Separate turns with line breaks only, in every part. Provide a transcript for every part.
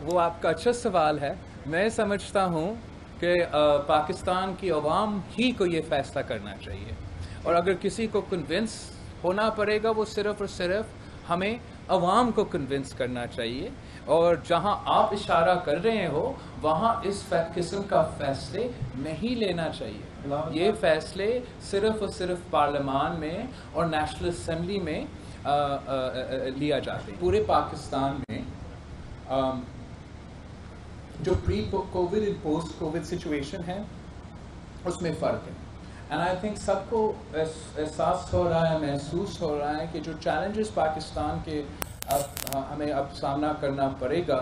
वो आपका अच्छा सवाल है। मैं समझता हूँ कि पाकिस्तान की अवाम ही को ये फैसला करना चाहिए, और अगर किसी को कन्विंस होना पड़ेगा वो सिर्फ़ और सिर्फ हमें अवाम को कन्विंस करना चाहिए। और जहाँ आप इशारा कर रहे हो वहाँ इस किस्म का फैसले नहीं लेना चाहिए। ये फैसले सिर्फ़ और सिर्फ पार्लियामान में और नेशनल असम्बली में लिया जाते हैं। पूरे पाकिस्तान में जो pre Covid and post Covid situation है उसमें फ़र्क है। एंड आई थिंक सबको एहसास हो रहा है, महसूस हो रहा है कि जो चैलेंजेस पाकिस्तान के हमें अब सामना करना पड़ेगा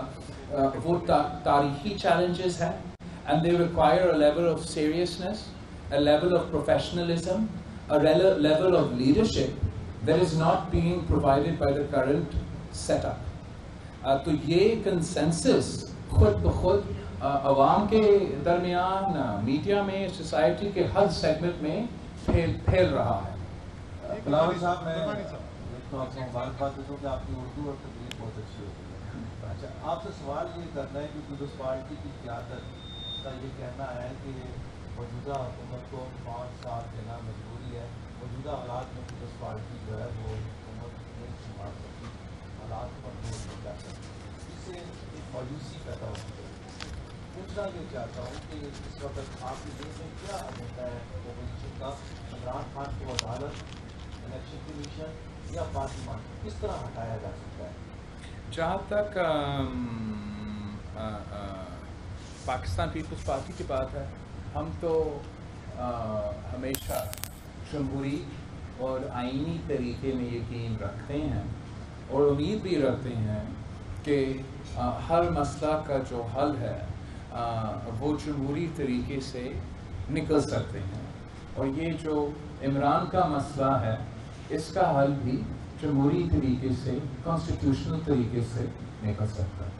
वो तारीखी चैलेंजेस हैं, and they require a level of seriousness, a level of professionalism, a level of leadership that is not being provided by the current setup. तो ये consensus खुद ब खुद अवाम के दरमियान, मीडिया में, सोसाइटी के हर सेगमेंट में फैल रहा है।
बिलावल साहब, मैं तो आपसे मुबारकबाद देता हूँ कि आपकी उर्दू और तकरीर बहुत अच्छी होती है। अच्छा, आपसे सवाल ये करना है कि पीपल्स पार्टी की क़यादत का ये कहना है कि मौजूदा हुकूमत को 5 साल देना मजबूरी है। मौजूदा हालात में पीपल्स पार्टी जो है वो हुकूमत नहीं संभाल सकती, हालात पर बोझ नहीं कर सकती, इससे एक मायूसी पैदा होती है। पूछना ये चाहता हूँ कि इस वक्त आपकी देश में क्या एजेंडा है अपोजिशन का? इमरान खान को अदालत, इलेक्शन कमीशन या पार्लियामान, किस तरह हटाया जा सकता है?
जहाँ तक पाकिस्तान पीपल्स पार्टी की बात है, हम तो हमेशा जमहूरी और आइनी तरीके में यकीन रखते हैं और उम्मीद भी रखते हैं कि हर मसला का जो हल है वो जमहूरी तरीके से निकल सकते हैं। और ये जो इमरान का मसला है इसका हल भी जमहूरी तरीके से, कॉन्स्टिट्यूशनल तरीके से निकल सकता है।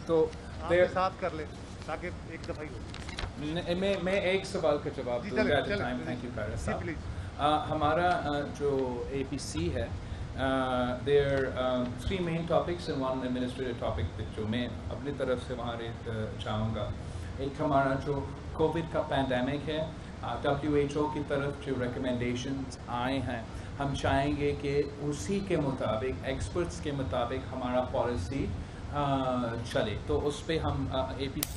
तो
साथ कर ले ताकि एक दफ़ा ही हो।
मैं एक सवाल का जवाब दूंगा at a time. Thank you कारस साहब। हमारा जो APC है, there 3 main topics and 1 administrative topic जो मैं अपनी तरफ से वहाँ चाहूँगा। एक हमारा जो कोविड का पैंडेमिक है, WHO की तरफ जो रिकमेंडेशंस आए हैं, हम चाहेंगे कि उसी के मुताबिक, एक्सपर्ट्स के मुताबिक हमारा पॉलिसी चले। तो उस पर हम APC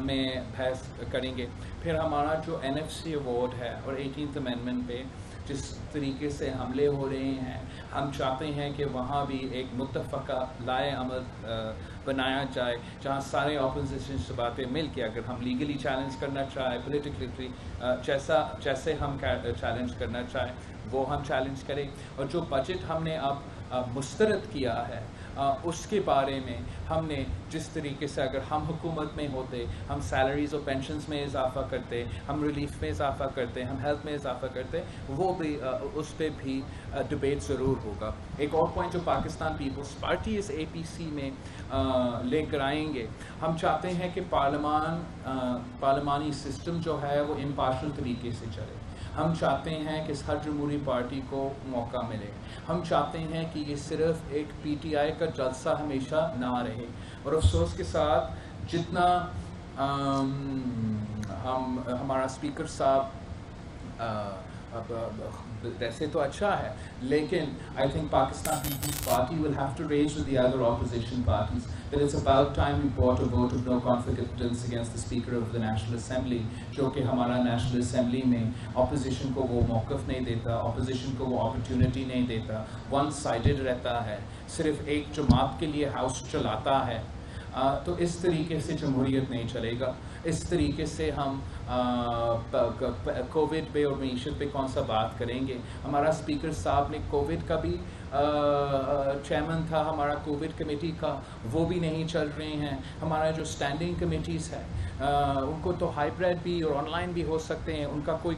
में बहस करेंगे। फिर हमारा जो NFC अवार्ड है और 18th अमेंडमेंट पे जिस तरीके से हमले हो रहे हैं, हम चाहते हैं कि वहाँ भी एक मुत्तफ़क़ा लाए अमल बनाया जाए, जहाँ सारे ऑपोजिशन से बातें मिल के अगर हम लीगली चैलेंज करना चाहें, पोलिटिकली जैसे हम चैलेंज करना चाहें वो हम चैलेंज करें। और जो बजट हमने अब मुस्तरद किया है उसके बारे में हमने जिस तरीके से अगर हम हुकूमत में होते, हम सैलरीज़ और पेंशन्स में इजाफ़ा करते, हम रिलीफ में इजाफ़ा करते, हम हेल्थ में इजाफ़ा करते, वो भी उस पर भी डिबेट ज़रूर होगा। एक और पॉइंट जो पाकिस्तान पीपल्स पार्टी इस APC में लेकर आएंगे, हम चाहते हैं कि पार्लिमानी सिस्टम जो है वो इम्पार्शल तरीके से चले। हम चाहते हैं कि हर जमहूरी पार्टी को मौका मिले। हम चाहते हैं कि ये सिर्फ एक PTI का जलसा हमेशा ना रहे। और अफसोस के साथ जितना हमारा स्पीकर साहब वैसे तो अच्छा है, लेकिन I think Pakistan Peoples Party will have to raise with the other opposition parties that it's about time we brought a vote of no confidence against the speaker of the National Assembly, जो कि हमारा नेशनल असेंबली में opposition को वो मौक़िफ़ नहीं देता, opposition को वो अपॉर्चुनिटी नहीं देता, वन साइडेड रहता है, सिर्फ एक जमात के लिए हाउस चलाता है। तो इस तरीके से जमहूरियत नहीं चलेगा। इस तरीके से हम कोविड पे और मीशत पे कौन सा बात करेंगे। हमारा स्पीकर साहब ने कोविड का भी चेयरमैन था हमारा कोविड कमेटी का, वो भी नहीं चल रहे हैं। हमारा जो स्टैंडिंग कमेटीज़ है उनको तो हाइब्रिड भी और ऑनलाइन भी हो सकते हैं, उनका कोई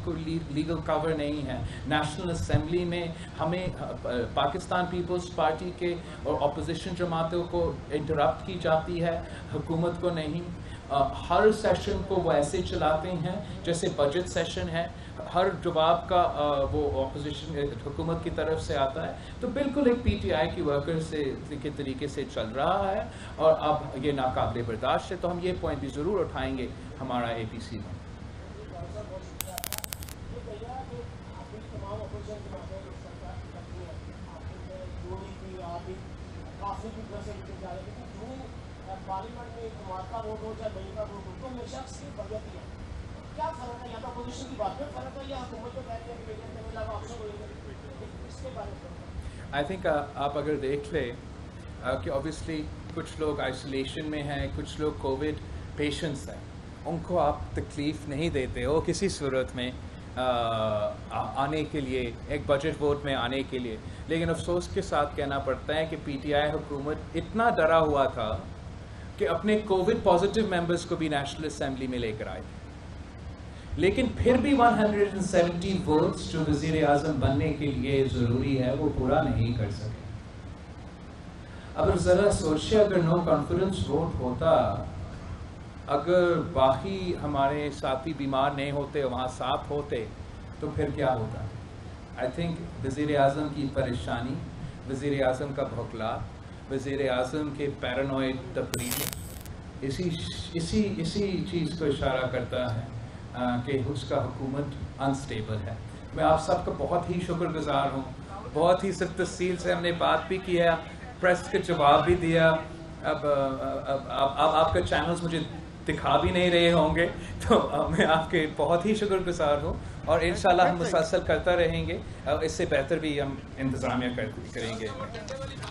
लीगल कवर नहीं है। नेशनल असेंबली में हमें पाकिस्तान पीपल्स पार्टी के और अपोजिशन जमातों को इंटरप्ट की जाती है, हुकूमत को नहीं। हर सेशन को वो ऐसे चलाते हैं जैसे बजट सेशन है, हर जवाब का वो अपोजिशन हुकूमत की तरफ से आता है। तो बिल्कुल एक पीटीआई की वर्कर से के तरीके से चल रहा है और अब ये नाकाबिले बर्दाश्त है। तो हम ये पॉइंट भी ज़रूर उठाएंगे हमारा एपीसी में।
पार्लियामेंट में जमात का वोट हो चाहे बनी का वोट हो तो हमेशा सिर्फ बजट ही है। क्या फर्क है, या तो अपोजिशन की बात में फर्क है या हुकूमत को कहते हैं कि बजट में लगा ऑप्शन होगा, इसके बारे में
आई थिंक आप अगर देख लें कि ऑब्वियसली कुछ लोग आइसोलेशन में हैं, कुछ लोग कोविड पेशेंट्स हैं, उनको आप तकलीफ़ नहीं देते हो किसी सूरत में आने के लिए, एक बजट वोट में आने के लिए। लेकिन अफसोस के साथ कहना पड़ता है कि पीटीआई हुकूमत इतना डरा हुआ था कि अपने कोविड पॉजिटिव मेंबर्स को भी नेशनल असेंबली में लेकर आए थे, लेकिन फिर भी 170 वोट्स जो वज़ीर आज़म बनने के लिए ज़रूरी है वो पूरा नहीं कर सके। अब ज़रा सोचिए, अगर नो कॉन्फिडेंस वोट होता, अगर बाकी हमारे साथी बीमार नहीं होते, वहाँ साथ होते, तो फिर क्या होता? आई थिंक वज़ीर आज़म की परेशानी, वज़ीर आज़म का भौखला, वज़ीर आज़म के पैरानॉइड तकरीर इसी चीज़ को इशारा करता है कि उसका हुकूमत अनस्टेबल है। मैं आप सबका बहुत ही शुक्रगुजार हूँ, बहुत ही सिर्फ तफसील से हमने बात भी किया, प्रेस के जवाब भी दिया। अब आपका चैनल्स मुझे दिखा भी नहीं रहे होंगे, तो मैं आपके बहुत ही शुक्रगुजार हूँ और इंशाल्लाह हम मुसलसल करता रहेंगे, इससे बेहतर भी हम इंतज़ामिया करेंगे।